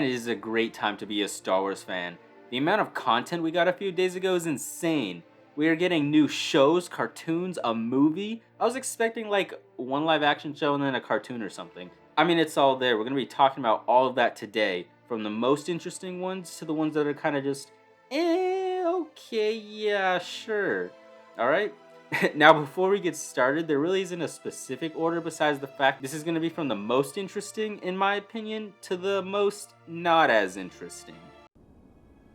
Man, it is a great time to be a Star Wars fan. The amount of content we got a few days ago is insane. We are getting new shows, cartoons, a movie. I was expecting like one live action show and then a cartoon or something. I mean, it's all there. We're going to be talking about all of that today, from the most interesting ones to the ones that are kind of just, okay, yeah, sure. All right? Now, before we get started, there really isn't a specific order besides the fact this is going to be from the most interesting, in my opinion, to the most not as interesting.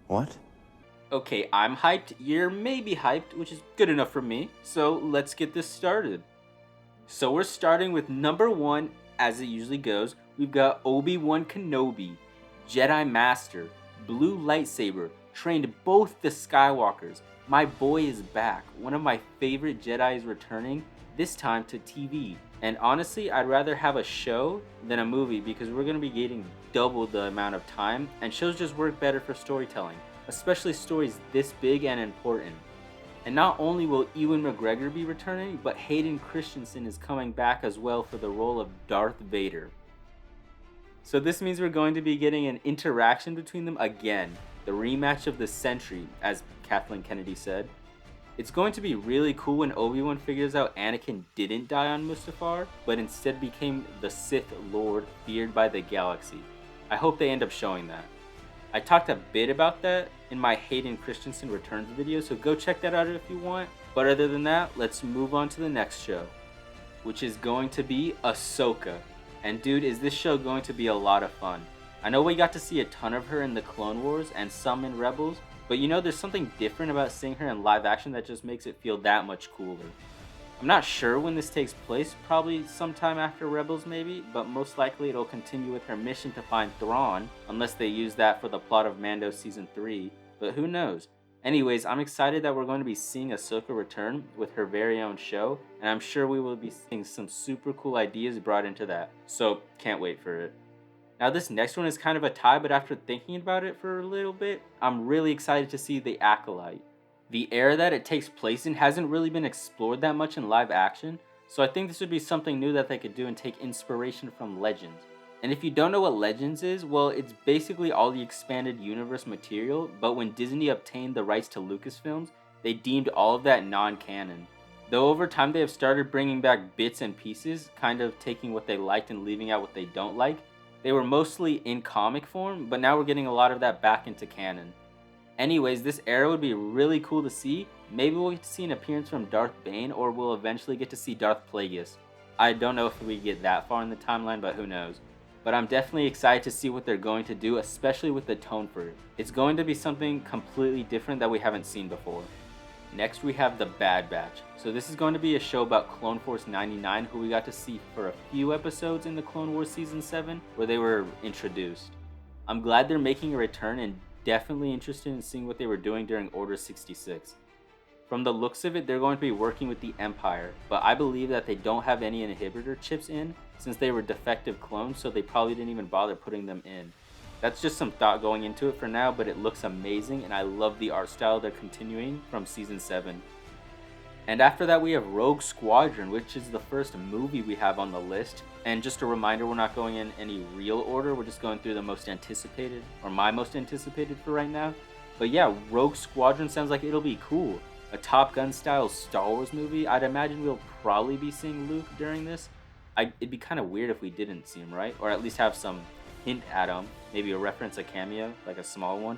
What? Okay, I'm hyped, you're maybe hyped, which is good enough for me, so let's get this started. So we're starting with number 1, as it usually goes. We've got Obi-Wan Kenobi, Jedi Master, blue lightsaber, trained both the Skywalkers. My boy is back. One of my favorite Jedi is returning, this time to TV. And honestly, I'd rather have a show than a movie because we're going to be getting double the amount of time, and shows just work better for storytelling, especially stories this big and important. And not only will Ewan McGregor be returning, but Hayden Christensen is coming back as well for the role of Darth Vader. So this means we're going to be getting an interaction between them again, the rematch of the century, as Kathleen Kennedy said. It's going to be really cool when Obi-Wan figures out Anakin didn't die on Mustafar, but instead became the Sith Lord feared by the galaxy. I hope they end up showing that. I talked a bit about that in my Hayden Christensen Returns video, so go check that out if you want. But other than that, let's move on to the next show, which is going to be Ahsoka. And dude, is this show going to be a lot of fun. I know we got to see a ton of her in the Clone Wars and some in Rebels, but you know, there's something different about seeing her in live action that just makes it feel that much cooler. I'm not sure when this takes place, probably sometime after Rebels maybe, but most likely it'll continue with her mission to find Thrawn, unless they use that for the plot of Mando Season 3, but who knows. Anyways, I'm excited that we're going to be seeing Ahsoka return with her very own show, and I'm sure we will be seeing some super cool ideas brought into that, so can't wait for it. Now this next one is kind of a tie, but after thinking about it for a little bit, I'm really excited to see The Acolyte. The era that it takes place in hasn't really been explored that much in live action, so I think this would be something new that they could do and take inspiration from Legends. And if you don't know what Legends is, well, it's basically all the expanded universe material, but when Disney obtained the rights to Lucasfilms, they deemed all of that non-canon. Though over time they have started bringing back bits and pieces, kind of taking what they liked and leaving out what they don't like. They were mostly in comic form, but now we're getting a lot of that back into canon. Anyways, this era would be really cool to see. Maybe we'll get to see an appearance from Darth Bane, or we'll eventually get to see Darth Plagueis. I don't know if we get that far in the timeline, but who knows. But I'm definitely excited to see what they're going to do, especially with the tone for it. It's going to be something completely different that we haven't seen before. Next we have The Bad Batch. So this is going to be a show about Clone Force 99, who we got to see for a few episodes in the Clone Wars Season 7, where they were introduced. I'm glad they're making a return and definitely interested in seeing what they were doing during Order 66. From the looks of it, they're going to be working with the Empire, but I believe that they don't have any inhibitor chips in, since they were defective clones, so they probably didn't even bother putting them in. That's just some thought going into it for now, but it looks amazing, and I love the art style they're continuing from Season 7. And after that we have Rogue Squadron, which is the first movie we have on the list. And just a reminder, we're not going in any real order, we're just going through the most anticipated, or my most anticipated for right now. But yeah, Rogue Squadron sounds like it'll be cool. A Top Gun style Star Wars movie. I'd imagine we'll probably be seeing Luke during this. It'd be kind of weird if we didn't see him, right? Or at least have some hint at him, maybe a reference, a cameo, like a small one.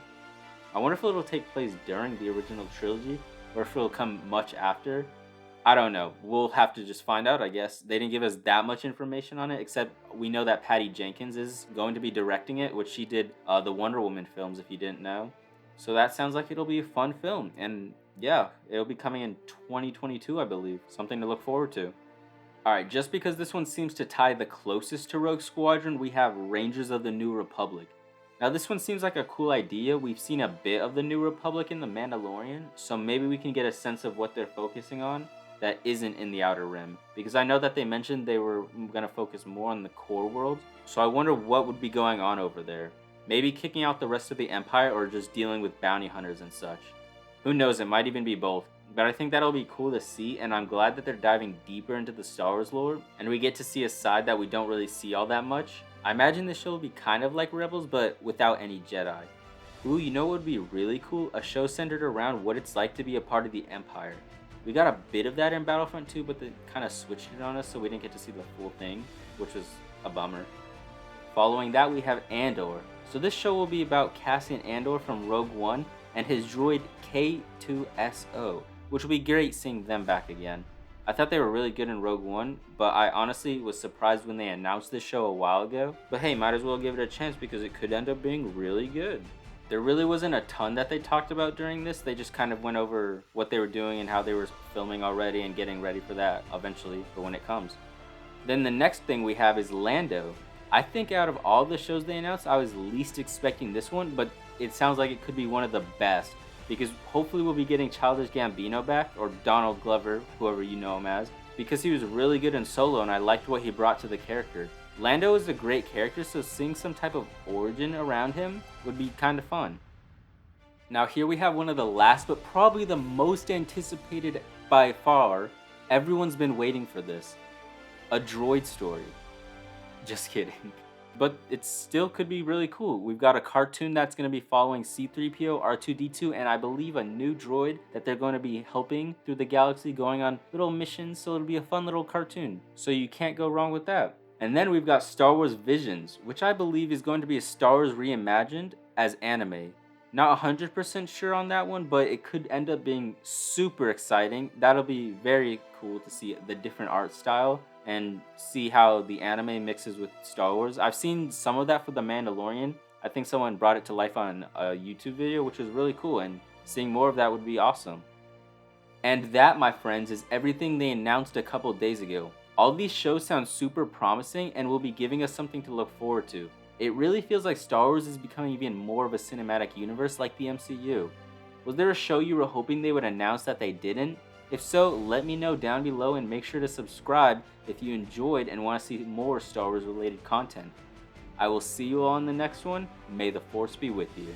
I wonder if it'll take place during the original trilogy, or if it'll come much after. I don't know. We'll have to just find out, I guess. They didn't give us that much information on it, except we know that Patty Jenkins is going to be directing it, which she did the Wonder Woman films, if you didn't know. So that sounds like it'll be a fun film. And yeah, it'll be coming in 2022, I believe. Something to look forward to. Alright, just because this one seems to tie the closest to Rogue Squadron, we have Rangers of the New Republic. Now this one seems like a cool idea. We've seen a bit of the New Republic in The Mandalorian, so maybe we can get a sense of what they're focusing on that isn't in the Outer Rim. Because I know that they mentioned they were going to focus more on the core world, so I wonder what would be going on over there. Maybe kicking out the rest of the Empire, or just dealing with bounty hunters and such. Who knows, it might even be both. But I think that'll be cool to see, and I'm glad that they're diving deeper into the Star Wars lore, and we get to see a side that we don't really see all that much. I imagine this show will be kind of like Rebels, but without any Jedi. Ooh, you know what would be really cool? A show centered around what it's like to be a part of the Empire. We got a bit of that in Battlefront 2, but they kind of switched it on us, so we didn't get to see the full thing, which was a bummer. Following that, we have Andor. So this show will be about Cassian Andor from Rogue One and his droid K2SO, which will be great seeing them back again. I thought they were really good in Rogue One, but I honestly was surprised when they announced this show a while ago. But hey, might as well give it a chance because it could end up being really good. There really wasn't a ton that they talked about during this. They just kind of went over what they were doing and how they were filming already and getting ready for that eventually for when it comes. Then the next thing we have is Lando. I think out of all the shows they announced, I was least expecting this one, but it sounds like it could be one of the best because hopefully we'll be getting Childish Gambino back, or Donald Glover, whoever you know him as, because he was really good in Solo and I liked what he brought to the character. Lando is a great character, so seeing some type of origin around him would be kind of fun. Now here we have one of the last, but probably the most anticipated by far. Everyone's been waiting for this. A droid story. Just kidding. But it still could be really cool. We've got a cartoon that's going to be following C-3PO, R2-D2, and I believe a new droid that they're going to be helping through the galaxy, going on little missions, so it'll be a fun little cartoon. So you can't go wrong with that. And then we've got Star Wars Visions, which I believe is going to be a Star Wars reimagined as anime. Not 100% sure on that one, but it could end up being super exciting. That'll be very cool to see the different art style and see how the anime mixes with Star Wars. I've seen some of that for The Mandalorian. I think someone brought it to life on a YouTube video, which was really cool, and seeing more of that would be awesome. And that, my friends, is everything they announced a couple days ago. All these shows sound super promising and will be giving us something to look forward to. It really feels like Star Wars is becoming even more of a cinematic universe like the MCU. Was there a show you were hoping they would announce that they didn't? If so, let me know down below and make sure to subscribe if you enjoyed and want to see more Star Wars related content. I will see you all in the next one. May the Force be with you.